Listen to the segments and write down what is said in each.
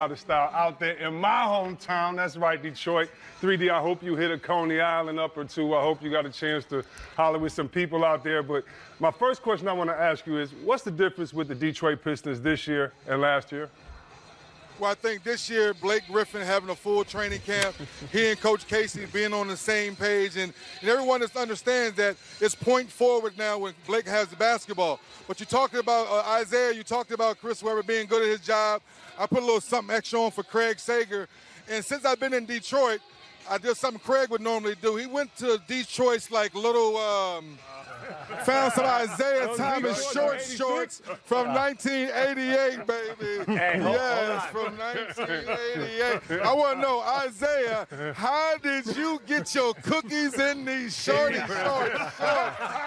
Out of style out there in my hometown. That's right, Detroit. 3D, I hope you hit a Coney Island up or two. I hope you got a chance to holler with some people out there. But my first question I want to ask you is, what's the difference with the Detroit Pistons this year and last year? Well, I think this year, Blake Griffin having a full training camp, he and Coach Casey being on the same page, and everyone just understands that it's point forward now when Blake has the basketball. But you talked about Isaiah, you talked about Chris Webber being good at his job. I put a little something extra on for Craig Sager. And since I've been in Detroit, I did something Craig would normally do. He went to Detroit's like little, found some Isaiah Thomas shorts from 1988, baby. Hey, yes, from 1988. I want to know, Isaiah, how did you get your cookies in these shorty shorts?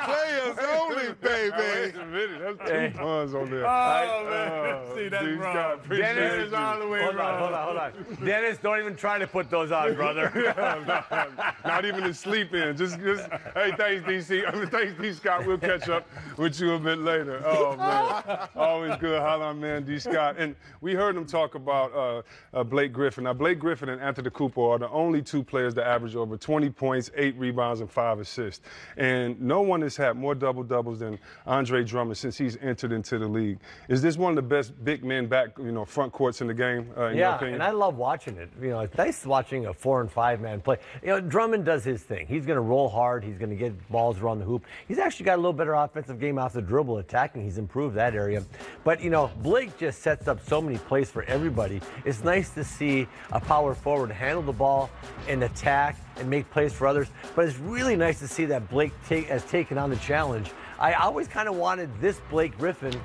Players only, baby. Wait a minute, that's two puns on there. Oh, man. See, that's wrong. Dennis is all the way wrong. Hold on. Dennis, don't even try to put those on, brother. Not even to sleep in. Just hey, thanks, DC. Thanks, D. Scott. We'll catch up with you a bit later. Oh, man. Always good hollering, man, D. Scott. And we heard him talk about Blake Griffin. Now, Blake Griffin and Anthony Cooper are the only two players that average over 20 points, 8 rebounds, and 5 assists. And no one has had more double-doubles than Andre Drummond since he's entered into the league. Is this one of the best big men back, front courts in the game, in your opinion? And I love watching it. It's nice watching a 4- and 5-man play. Drummond does his thing. He's going to roll hard. He's going to get balls around the hoop. He's actually got a little better offensive game off the dribble attacking. He's improved that area. But, Blake just sets up so many plays for everybody. It's nice to see a power forward handle the ball and attack and make plays for others. But it's really nice to see that Blake has taken on the challenge. I always kind of wanted this Blake Griffin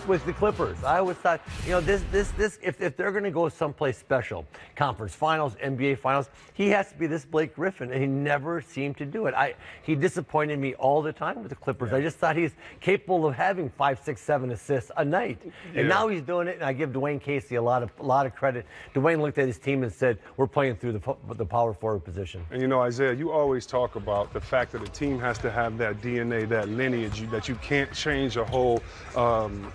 with the Clippers. I always thought, if they're going to go someplace special, conference finals, NBA finals, he has to be this Blake Griffin, and he never seemed to do it. He disappointed me all the time with the Clippers. Yeah. I just thought he's capable of having 5, 6, 7 assists a night, and now he's doing it. And I give Dwayne Casey a lot of credit. Dwayne looked at his team and said, "We're playing through the power forward position." And Isaiah, you always talk about the fact that a team has to have that DNA, that lineage, that you can't change a whole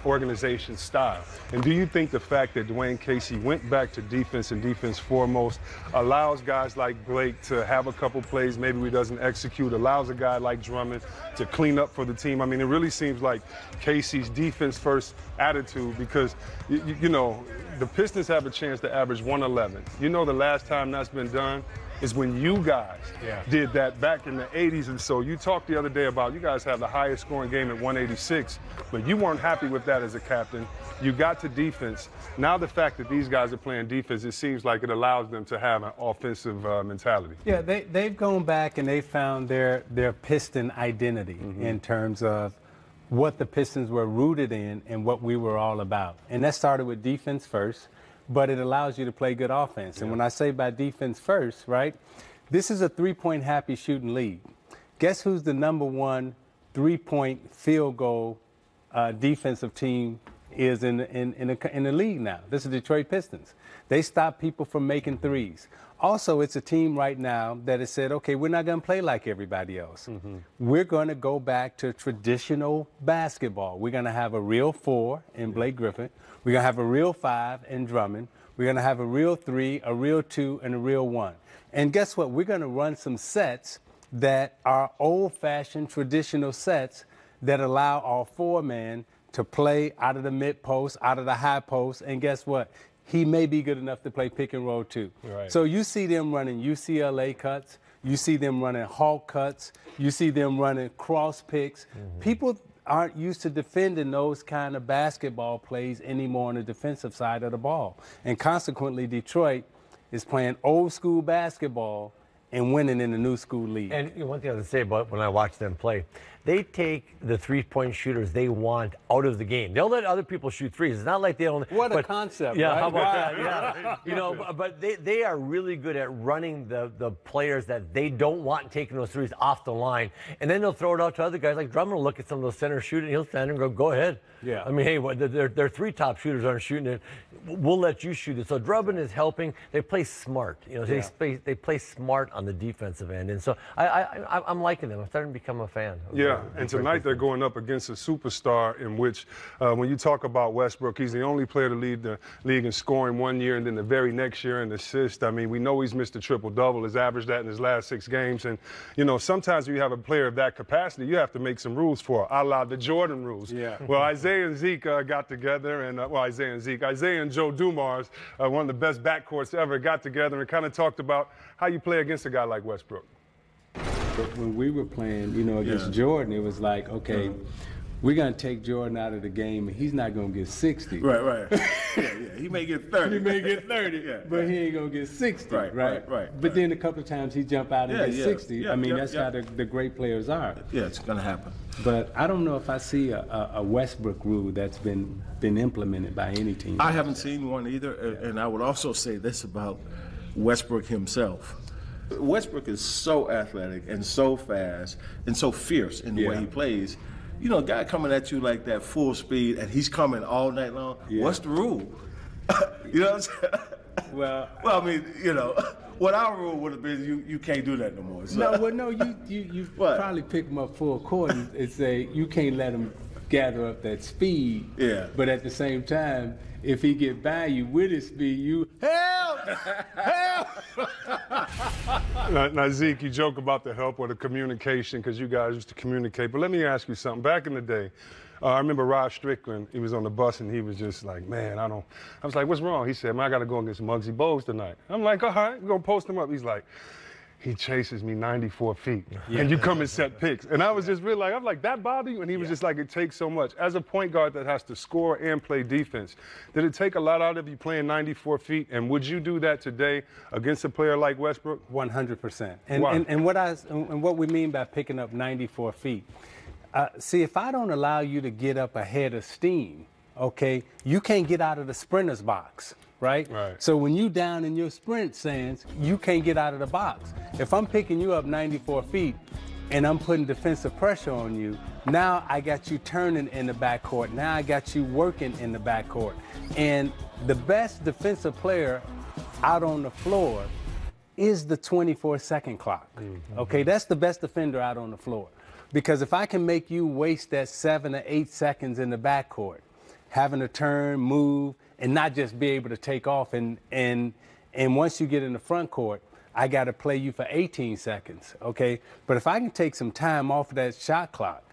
organization style. And do you think the fact that Dwayne Casey went back to defense and defense foremost allows guys like Blake to have a couple plays maybe he doesn't execute, allows a guy like Drummond to clean up for the team? I mean, it really seems like Casey's defense first attitude, because the Pistons have a chance to average 111. The last time that's been done is when you guys did that back in the 80s. And so you talked the other day about you guys have the highest scoring game at 186, but you weren't happy with that as a captain. You got to defense. Now the fact that these guys are playing defense, it seems like it allows them to have an offensive mentality. Yeah, they've gone back and they found their Piston identity in terms of what the Pistons were rooted in and what we were all about. And that started with defense first, but it allows you to play good offense. And when I say by defense first, right, this is a 3-point happy shooting league. Guess who's the #1 3-point field goal defensive team is in the league now? This is the Detroit Pistons. They stop people from making threes. Also, it's a team right now that has said, okay, we're not going to play like everybody else. We're going to go back to traditional basketball. We're going to have a real 4 in Blake Griffin. We're going to have a real 5 in Drummond. We're going to have a real 3, a real 2, and a real 1. And guess what? We're going to run some sets that are old-fashioned traditional sets that allow our 4-man to play out of the mid post, out of the high post, and guess what? He may be good enough to play pick and roll too. Right. So you see them running UCLA cuts, you see them running Hawk cuts, you see them running cross picks. People aren't used to defending those kind of basketball plays anymore on the defensive side of the ball. And consequently, Detroit is playing old school basketball and winning in the new school league. And one thing I have to say about when I watch them play, they take the 3-point shooters they want out of the game. They'll let other people shoot threes. It's not like they don't. What a concept, yeah, right? How about that? Yeah. But they are really good at running the players that they don't want taking those threes off the line. And then they'll throw it out to other guys. Like Drummond will look at some of those centers shooting, he'll stand and go ahead. Yeah. I mean, hey, their 3 top shooters aren't shooting it. We'll let you shoot it. So Drummond is helping. They play smart. They play smart on the defensive end. And so I'm liking them. I'm starting to become a fan. Yeah. Yeah, and tonight they're going up against a superstar in which, when you talk about Westbrook, he's the only player to lead the league in scoring one year and then the very next year in assists. I mean, we know he's missed a triple-double, has averaged that in his last 6 games. And, you know, sometimes when you have a player of that capacity, you have to make some rules for it, a la the Jordan rules. Yeah. Well, Isaiah and Zeke got together, and, Isaiah and Joe Dumars, one of the best backcourts ever, got together and kind of talked about how you play against a guy like Westbrook. But when we were playing, you know, against Jordan, it was like, okay, we're going to take Jordan out of the game, and he's not going to get 60. Right. Yeah. He may get 30. He may get 30, but he ain't going to get 60, right? But then a couple of times he jump out and get 60. Yeah, I mean, that's how the great players are. Yeah, it's going to happen. But I don't know if I see a Westbrook rule that's been implemented by any team. I haven't seen one either, and I would also say this about Westbrook himself. Westbrook is so athletic and so fast and so fierce in the way he plays. You know, a guy coming at you like that full speed and he's coming all night long, what's the rule? You know what I'm saying? Well, I mean, you know, what our rule would have been, you can't do that no more. So. No, you probably pick him up full court and say you can't let him gather up that speed. Yeah. But at the same time, if he get by you with his speed, you help. Now, Zeke, you joke about the help or the communication because you guys used to communicate. But let me ask you something. Back in the day, I remember Rod Strickland, he was on the bus and he was just like, man, I was like, what's wrong? He said, man, I got to go against Muggsy Bogues tonight. I'm like, all right, we're going to post him up. He's like, he chases me 94 feet, and you come and set picks. And I was just really like, I'm like, that bother you? And he was just like, it takes so much. As a point guard that has to score and play defense, did it take a lot out of you playing 94 feet? And would you do that today against a player like Westbrook? 100%. And what we mean by picking up 94 feet, see, if I don't allow you to get up ahead of steam, okay, you can't get out of the sprinter's box. Right? So when you down in your sprint stance, you can't get out of the box. If I'm picking you up 94 feet and I'm putting defensive pressure on you, now I got you turning in the backcourt. Now I got you working in the backcourt. And the best defensive player out on the floor is the 24-second clock. Okay, that's the best defender out on the floor. Because if I can make you waste that 7 or 8 seconds in the backcourt, having to turn, move, and not just be able to take off. And once you get in the front court, I got to play you for 18 seconds, okay? But if I can take some time off of that shot clock,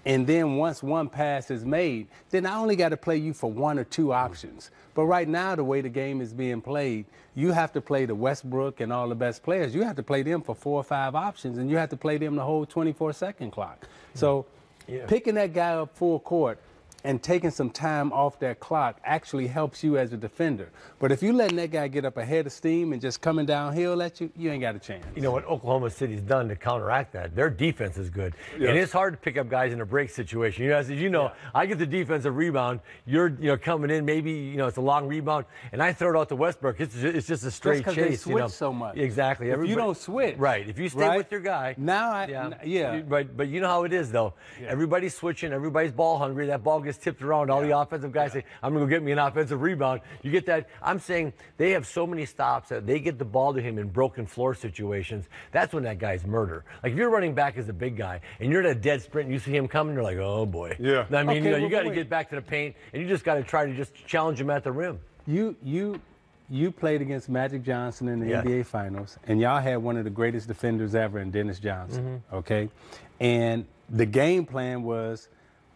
and then once one pass is made, then I only got to play you for 1 or 2 options. But right now, the way the game is being played, you have to play the Westbrook and all the best players. You have to play them for 4 or 5 options, and you have to play them the whole 24-second clock. So picking that guy up full court and taking some time off that clock actually helps you as a defender. But if you're letting that guy get up ahead of steam and just coming downhill at you, you ain't got a chance. You know what Oklahoma City's done to counteract that? Their defense is good. And it's hard to pick up guys in a break situation. You know, as you know, I get the defensive rebound. You're coming in, maybe, it's a long rebound, and I throw it out to Westbrook. It's just a straight chase. They switch so much. Exactly. If you don't switch. Right. If you stay with your guy. Now, But you know how it is, though. Everybody's switching. Everybody's ball hungry. That ball gets tipped around. All the offensive guys say, I'm going to go get me an offensive rebound. You get that. I'm saying they have so many stops that they get the ball to him in broken floor situations. That's when that guy's murder. Like if you're running back as a big guy and you're in a dead sprint and you see him coming, you're like, oh boy. Yeah. I mean, you got to get back to the paint and you just got to try to just challenge him at the rim. You played against Magic Johnson in the NBA Finals, and y'all had one of the greatest defenders ever in Dennis Johnson. Okay, and the game plan was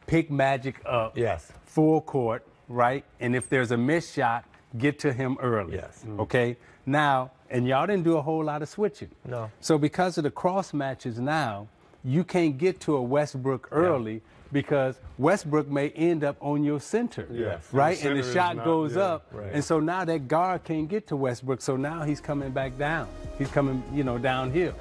pick Magic up. Full court, right? And if there's a missed shot, get to him early. Okay? Now, and y'all didn't do a whole lot of switching. No. So because of the cross matches now, you can't get to a Westbrook early because Westbrook may end up on your center. Right? And the shot goes up. And so now that guard can't get to Westbrook. So now he's coming back down. He's coming, downhill.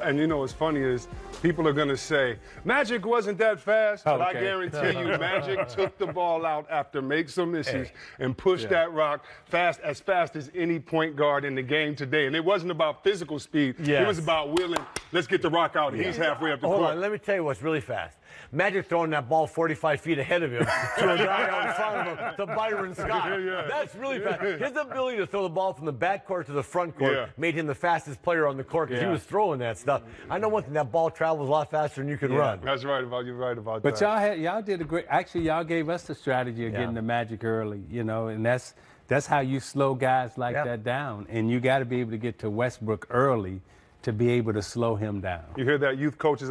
And what's funny is people are going to say, Magic wasn't that fast, but I guarantee you Magic took the ball out after make some misses and pushed that rock as fast as any point guard in the game today. And it wasn't about physical speed. It was about willing, let's get the rock out. He's halfway up the court. Hold on, let me tell you what's really fast. Magic throwing that ball 45 feet ahead of him to a guy out in front of him, to Byron Scott. That's really fast. His ability to throw the ball from the backcourt to the front court made him the fastest player on the court because he was throwing that stuff. I know one thing, that ball travels a lot faster than you can run. That's right about you. Right about but that. But y'all did a great. Actually, y'all gave us the strategy of getting the Magic early. You know, and that's how you slow guys like that down. And you got to be able to get to Westbrook early to be able to slow him down. You hear that, youth coaches